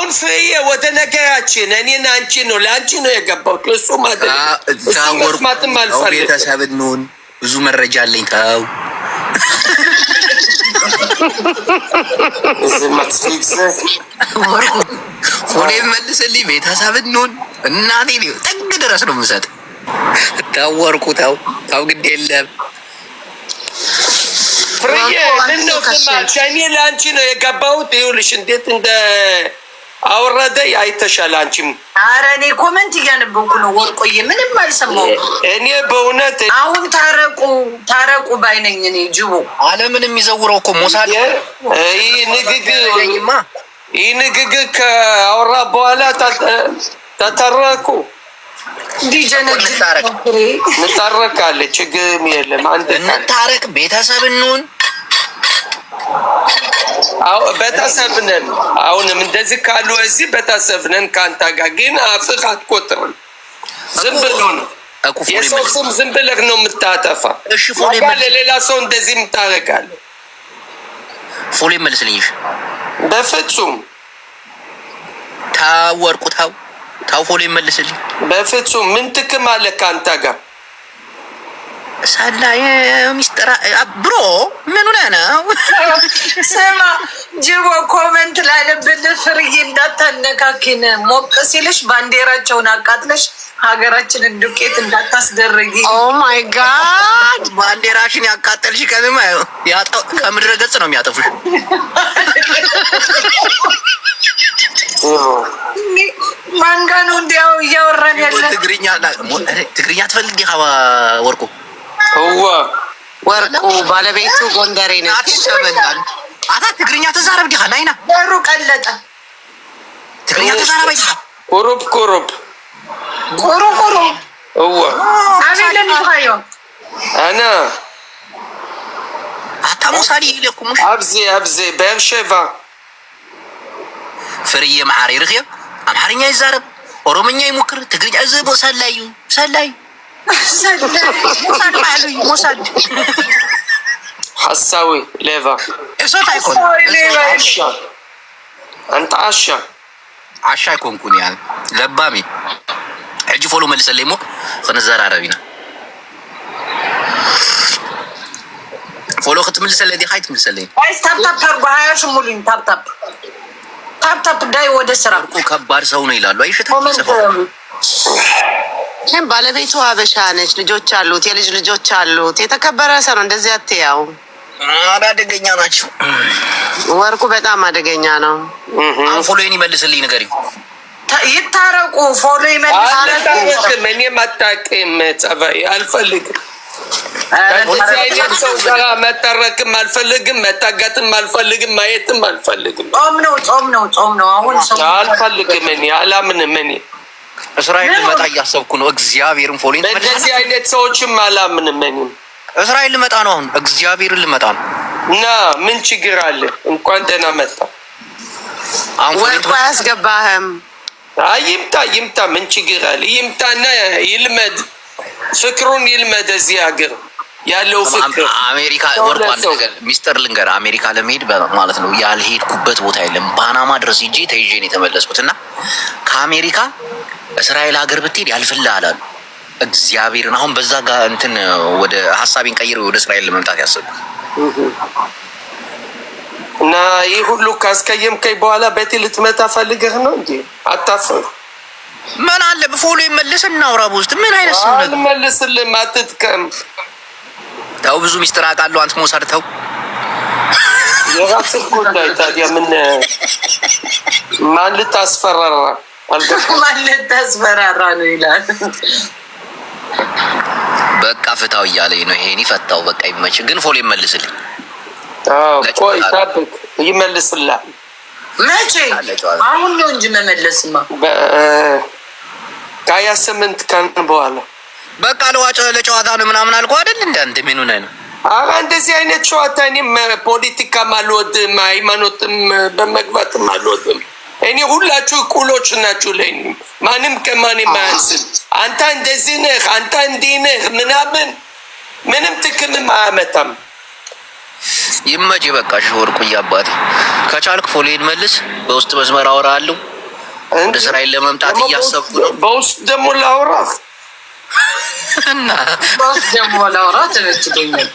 አሁን ፍሬዬ ወደ ነገራችን እኔና አንቺ ነው ለአንቺ ነው የገባሁት ለሱ ማለት እሱ መስማትም አልፈልግም። ቤተሰብ እንሁን ብዙ መረጃ አለኝ። ተው ፎኔ መልስልኝ። ቤተሰብ እንሁን እናቴ ጥግ ድረስ ነው የምሰጥ። ተው ወርቁ ተው ግድ የለም ፍሬዬ ምን ነው ስማች እኔ ለአንቺ ነው የገባሁት። ይኸውልሽ እንዴት እንደ አወረደ አይተሻል አንቺም። ኧረ እኔ ኮመንት እያነበብኩ ነው ወርቆዬ፣ ምንም አልሰማሁም እኔ በእውነት። አሁን ታረቁ ባይነኝ እኔ ጅቦ ዓለምን የሚዘውረው እኮ ሞሳድ ይህ ንግግር ከአወራ በኋላ ተተረኩ እንታረቃለን፣ ችግርም የለም። እንታረቅ፣ ቤተሰብ እንሁን። ቤተሰብ ነን። አሁንም እንደዚህ ካሉ እዚህ ቤተሰብ ነን ከአንተ ጋር ግን አፍህ አትቆጥርም። ዝም ብሎ ነው የሰው ስም ዝም ብለህ ነው የምታጠፋ። ለሌላ ሰው እንደዚህ የምታደርጋለህ። ፎሌ መልስልኝ። በፍጹም ታወርቁ ታው ፎሌ መልስልኝ። በፍጹም ምን ጥቅም አለ ከአንተ ጋር? ሳላይ ሚስጥራ ብሮ ምን ሆነ ነው? ስማ ጅቦ ኮመንት ላይ ለብልህ ፍርዬ እንዳታነካኪን፣ ሞቅ ሲልሽ ባንዲራቸውን አቃጥለሽ ሀገራችንን ዱቄት እንዳታስደርጊ። ኦ ማይ ጋድ ባንዲራሽን ያቃጠልሽ ከምማ ከምድረ ገጽ ነው የሚያጠፉሽ። ማንጋ ነው እንዲያው እያወራን ያለ ትግርኛ ትፈልጊ ወርቁ? ወርቁ ባለቤቱ ጎንደሬ ነች። አትሸበላል አታ ትግርኛ ተዛረብ ዲኻ ናይና በሩ ቀለጠ። ትግርኛ ተዛረብ ዲኻ ኮሮብ አቤለን ይፋዮ አና አታ ሙሳዲ ይለኩምሽ አብዚ በርሸቫ ፍርዬ መዓሪ ርኽብ አምሓርኛ ይዛረብ፣ ኦሮምኛ ይሞክር፣ ትግርኛ ዝቦ ሰላዩ ሙሳድ ሐሳዊ ሌቫ እሶት አይኮን አንተ አሻ አይኮንኩን ያን ለባሚ ሕጂ ፎሎ መልሰለይ ሞ ክንዘራረቢና ፎሎ ክትምልሰለይ ዲኻ ይትምልሰለይ ታፕታፕ አርጎ ሀያሽ ሙሉኝ ታፕታፕ ዳይ ወደ ስራ ከባድ ሰው ነው ይላሉ። አይሽታ ባለቤቱ አበሻ ነች፣ ልጆች አሉት፣ የልጅ ልጆች አሉት። የተከበረ ሰው ነው። እንደዚህ አትያው። አደገኛ ናቸው። ወርቁ በጣም አደገኛ ነው። ፎሎዬን ይመልስልኝ ነገር ይታረቁ። ፎሎ ይመልስልኝ። እኔ ማታውቅም ጸባይ አልፈልግም። ከዚህ አይነት ሰው ጋር መታረቅም አልፈልግም፣ መታጋትም አልፈልግም፣ ማየትም አልፈልግም። ጾም ነው። አሁን ሰው አልፈልግም። እኔ አላምንም። እኔ እስራኤል ልመጣ እያሰብኩ ነው። እግዚአብሔርን ፎሎኝ እንደዚህ አይነት ሰዎችም አላምንም። እኔ እስራኤል ልመጣ ነው። አሁን እግዚአብሔርን ልመጣ ነው። እና ምን ችግር አለ? እንኳን ደህና መጣ። ወርቁ አያስገባህም። ይምጣ። ምን ችግር አለ? ይምጣና ይልመድ፣ ፍቅሩን ይልመድ። እዚህ ሀገር ያለው ፍቅር አሜሪካ ወርቋን ነገር ሚስጥር ልንገር፣ አሜሪካ ለመሄድ ማለት ነው ያልሄድኩበት ቦታ የለም። ፓናማ ድረስ ሂጄ ተይዤ ነው የተመለስኩት። እና ከአሜሪካ እስራኤል ሀገር ብትሄድ ያልፍልሃል አሉ። እግዚአብሔርን አሁን በዛ ጋር እንትን ወደ ሀሳቤን ቀይሬ ወደ እስራኤል ለመምጣት ያሰብኩ እና ይህ ሁሉ ካስቀየምከኝ በኋላ ቤቴ ልትመጣ ፈልገህ ነው እንዴ? አታፍር። ምን አለ በፎሎ ይመልስ እናውራ። በውስጥ ምን አይነት ሰው ነው? አልመልስልህም፣ አትጥቀም። ተው ብዙ ሚስጥር አውቃለሁ። አንተ ሞሳድ ተው። የራስህ ጉዳይ። ታዲያ ማን ልታስፈራራ ነው ይላል። በቃ ፍታው እያለኝ ነው። ይሄን ይፈታው በቃ ይመች። ግን ፎሎ ይመልስልኝ። ቆይ ታብክ ይመልስልሃል። መቼ? አሁን ነው እንጂ መመለስማ ከ28 ቀን በኋላ በቃ ለጨዋታ ነው ምናምን አልኩ አይደል? እንደ ምን ሆነ ነው? እንደዚህ አይነት ጨዋታ እኔም ፖለቲካም አልወድም፣ ሃይማኖትም በመግባትም አልወድም። እኔ ሁላችሁ እኩሎች ናችሁ ለእኔ። ማንም ከማንም አያንስም። አንተ እንደዚህ ነህ፣ አንተ እንዲህ ነህ ምናምን ምንም ጥቅምም አያመጣም። ይመጪ በቃ ወርቁ አባቴ። ከቻልክ ፎሎዬን መልስ፣ በውስጥ መስመር አወራለሁ። ወደ እስራኤል ለመምጣት እያሰብኩ ነው። በውስጥ ደግሞ ላውራህ እና በውስጥ ደግሞ ላውራ ተነስተኛል።